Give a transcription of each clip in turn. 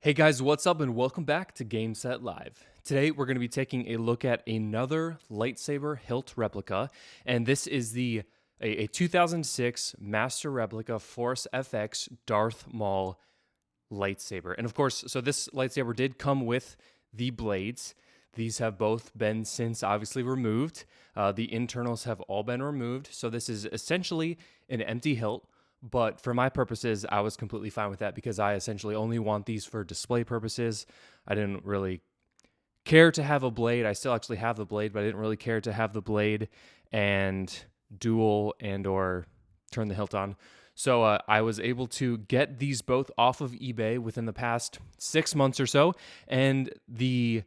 Hey guys, what's up and welcome back to Game Set Live. Today we're going to be taking a look at another lightsaber hilt replica, and this is a 2006 Master Replica Force FX Darth Maul lightsaber. And of course, so this lightsaber did come with the blades. These have both been since obviously removed. The internals have all been removed, so this is essentially an empty hilt. But for my purposes, I was completely fine with that because I essentially only want these for display purposes. I didn't really care to have a blade. I still actually have the blade, but I didn't really care to have the blade and dual and or turn the hilt on. So I was able to get these both off of eBay within the past 6 months or so, and the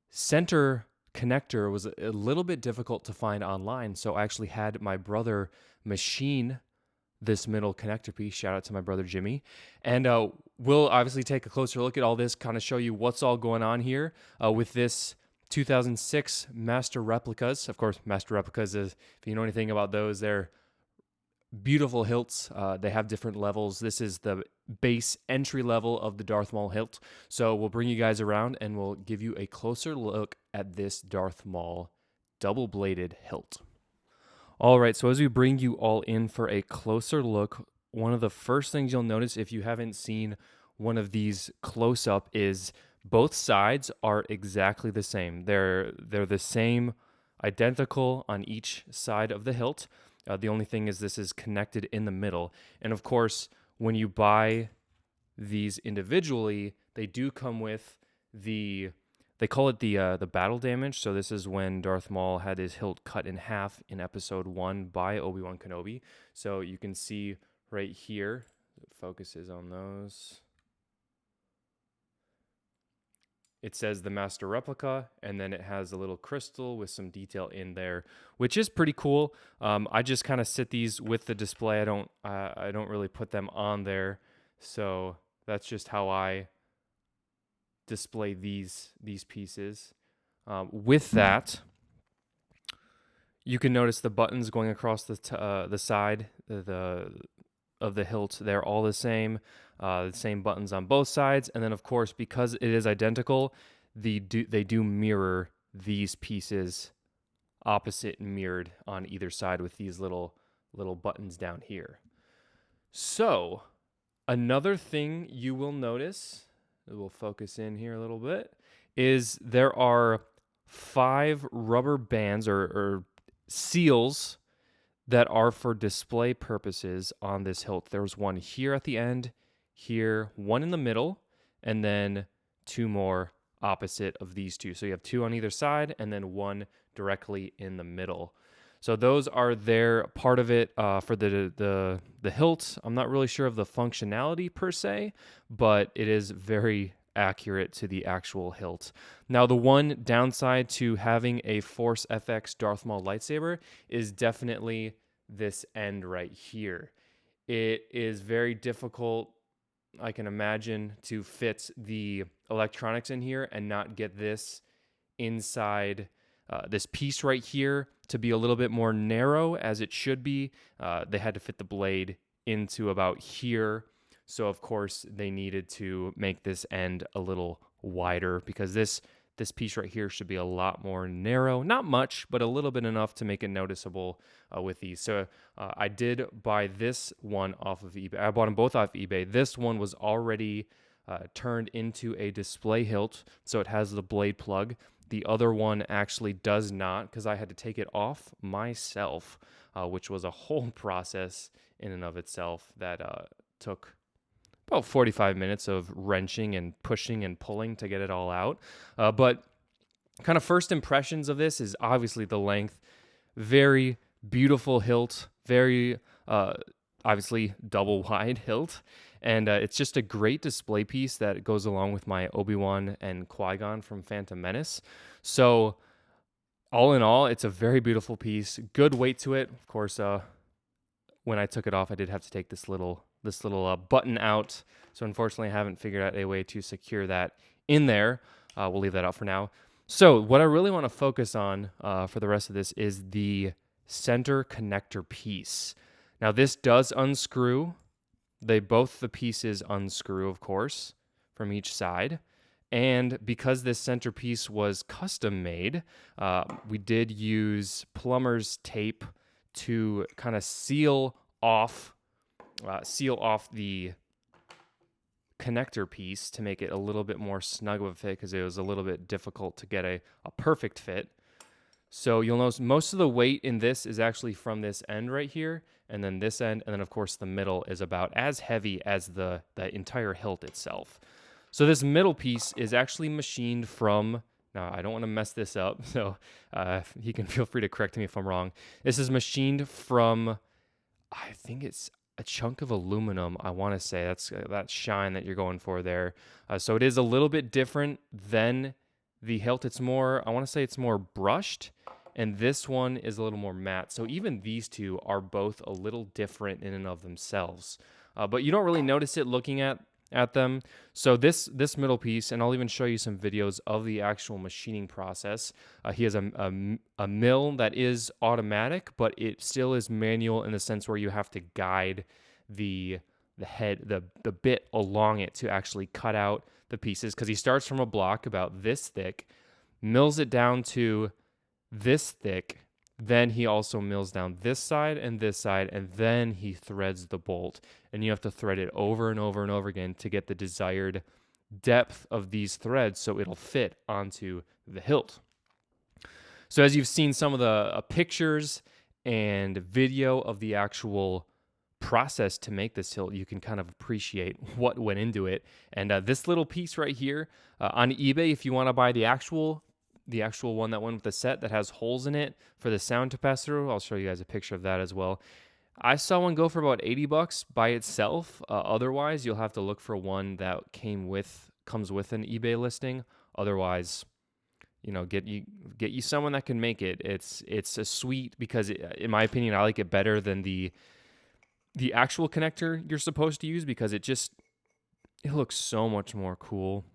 center connector was a little bit difficult to find online. So I actually had my brother machine this middle connector piece. Shout out to my brother Jimmy. And we'll obviously take a closer look at all this, kind of show you what's all going on here with this 2006 Master Replicas. Of course, Master Replicas, if you know anything about those, they're beautiful hilts. They have different levels. This is the base entry level of the Darth Maul hilt. So we'll bring you guys around and we'll give you a closer look at this Darth Maul double-bladed hilt. All right, so as we bring you all in for a closer look, one of the first things you'll notice if you haven't seen one of these close up is both sides are exactly the same. They're the same, identical on each side of the hilt. The only thing is this is connected in the middle. And of course, when you buy these individually, they do come with they call it the battle damage. So this is when Darth Maul had his hilt cut in half in episode 1 by Obi-Wan Kenobi. So you can see right here, it focuses on those. It says the Master Replica, and then it has a little crystal with some detail in there, which is pretty cool. I just kind of sit these with the display. I don't really put them on there, so that's just how I display these pieces. With that, you can notice the buttons going across the side of the hilt. They're all the same buttons on both sides. And then, of course, because it is identical, they do mirror these pieces opposite and mirrored on either side with these little buttons down here. So another thing you will notice, we'll focus in here a little bit, is there are 5 rubber bands or seals that are for display purposes on this hilt. There's one here at the end, here, one in the middle, and then 2 more opposite of these 2. So you have 2 on either side and then 1 directly in the middle. So those are there, part of it for the hilt. I'm not really sure of the functionality per se, but it is very accurate to the actual hilt. Now, the one downside to having a Force FX Darth Maul lightsaber is definitely this end right here. It is very difficult, I can imagine, to fit the electronics in here and not get this inside this piece right here to be a little bit more narrow as it should be. They had to fit the blade into about here. So of course they needed to make this end a little wider because this piece right here should be a lot more narrow. Not much, but a little bit enough to make it noticeable with these. So I did buy this one off of eBay. I bought them both off eBay. This one was already turned into a display hilt, so it has the blade plug. The other one actually does not, because I had to take it off myself, which was a whole process in and of itself that took about 45 minutes of wrenching and pushing and pulling to get it all out. But kind of first impressions of this is obviously the length. Very beautiful hilt, very obviously double wide hilt. And it's just a great display piece that goes along with my Obi-Wan and Qui-Gon from Phantom Menace. So all in all, it's a very beautiful piece. Good weight to it. Of course, when I took it off, I did have to take this little button out. So unfortunately, I haven't figured out a way to secure that in there. We'll leave that out for now. So what I really want to focus on for the rest of this is the center connector piece. Now this does unscrew. The pieces unscrew, of course, from each side. And because this centerpiece was custom made, we did use plumber's tape to kind of seal off the connector piece to make it a little bit more snug of a fit, because it was a little bit difficult to get a perfect fit. So you'll notice most of the weight in this is actually from this end right here, and then this end, and then of course the middle is about as heavy as the entire hilt itself. So this middle piece is actually machined from, now I don't want to mess this up, so you can feel free to correct me if I'm wrong. This is machined from, I think it's a chunk of aluminum, I want to say. That's that shine that you're going for there. So it is a little bit different than the hilt. It's more, I want to say it's more brushed, and this one is a little more matte. So even these two are both a little different in and of themselves. But you don't really notice it looking at them. So this middle piece, and I'll even show you some videos of the actual machining process. He has a mill that is automatic, but it still is manual in the sense where you have to guide the head, the bit along it to actually cut out the pieces, because he starts from a block about this thick, mills it down to this thick, then he also mills down this side, and then he threads the bolt. And you have to thread it over and over and over again to get the desired depth of these threads so it'll fit onto the hilt. So as you've seen some of the pictures and video of the actual process to make this hilt, you can kind of appreciate what went into it. And this little piece right here, on eBay, if you want to buy the actual one that went with the set that has holes in it for the sound to pass through, I'll show you guys a picture of that as well. I saw one go for about $80 by itself. Otherwise, you'll have to look for one that comes with an eBay listing. Otherwise, get you someone that can make it. It's a sweet, because in my opinion, I like it better than the actual connector you're supposed to use, because it looks so much more cool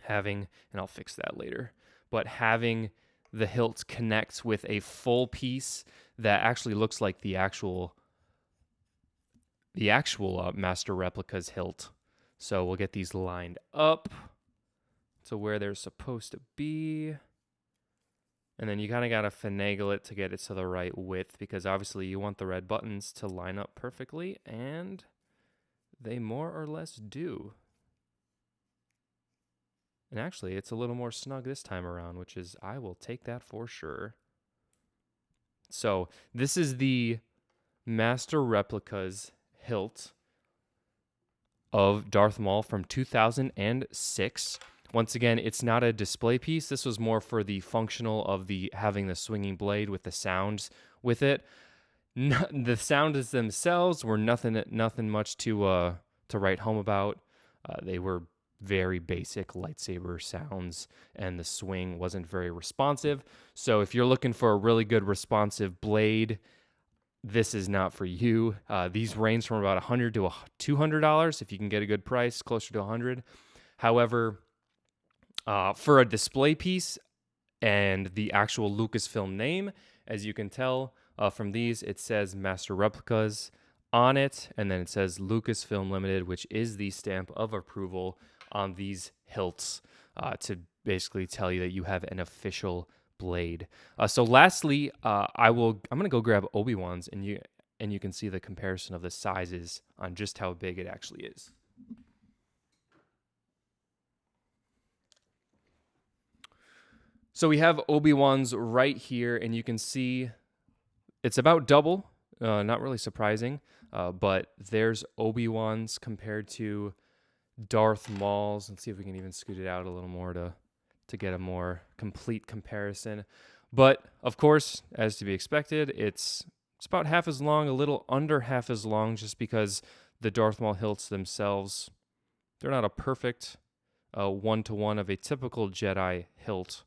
having, and I'll fix that later, but having the hilt connects with a full piece that actually looks like the actual Master Replica's hilt. So we'll get these lined up to where they're supposed to be. And then you kind of got to finagle it to get it to the right width, because obviously you want the red buttons to line up perfectly, and they more or less do. And actually, it's a little more snug this time around, which is, I will take that for sure. So this is the Master Replica's hilt of Darth Maul from 2006. Once again, it's not a display piece. This was more for the functional of having the swinging blade with the sounds with it. The sounds themselves were nothing much to write home about. They were very basic lightsaber sounds, and the swing wasn't very responsive. So if you're looking for a really good responsive blade, this is not for you. These range from about $100 to $200 if you can get a good price, closer to $100. However, for a display piece and the actual Lucasfilm name, as you can tell from these, it says Master Replicas on it, and then it says Lucasfilm Limited, which is the stamp of approval on these hilts to basically tell you that you have an official blade. So lastly, I'm gonna go grab Obi-Wan's, and you can see the comparison of the sizes on just how big it actually is. So we have Obi-Wan's right here, and you can see it's about double. Not really surprising, but there's Obi-Wan's compared to Darth Maul's. Let's see if we can even scoot it out a little more to get a more complete comparison. But of course, as to be expected, it's about half as long, a little under half as long, just because the Darth Maul hilts themselves, they're not a perfect one-to-one of a typical Jedi hilt.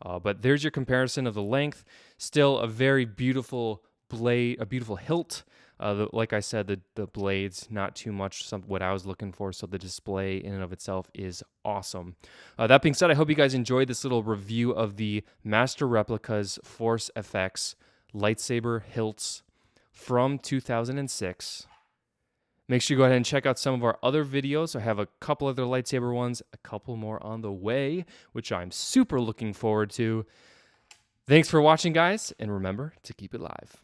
But there's your comparison of the length. Still a very beautiful blade, a beautiful hilt. Like I said, the blades, not too much what I was looking for, so the display in and of itself is awesome. That being said, I hope you guys enjoyed this little review of the Master Replicas Force FX lightsaber hilts from 2006. Make sure you go ahead and check out some of our other videos. I have a couple other lightsaber ones, a couple more on the way, which I'm super looking forward to. Thanks for watching, guys, and remember to keep it live.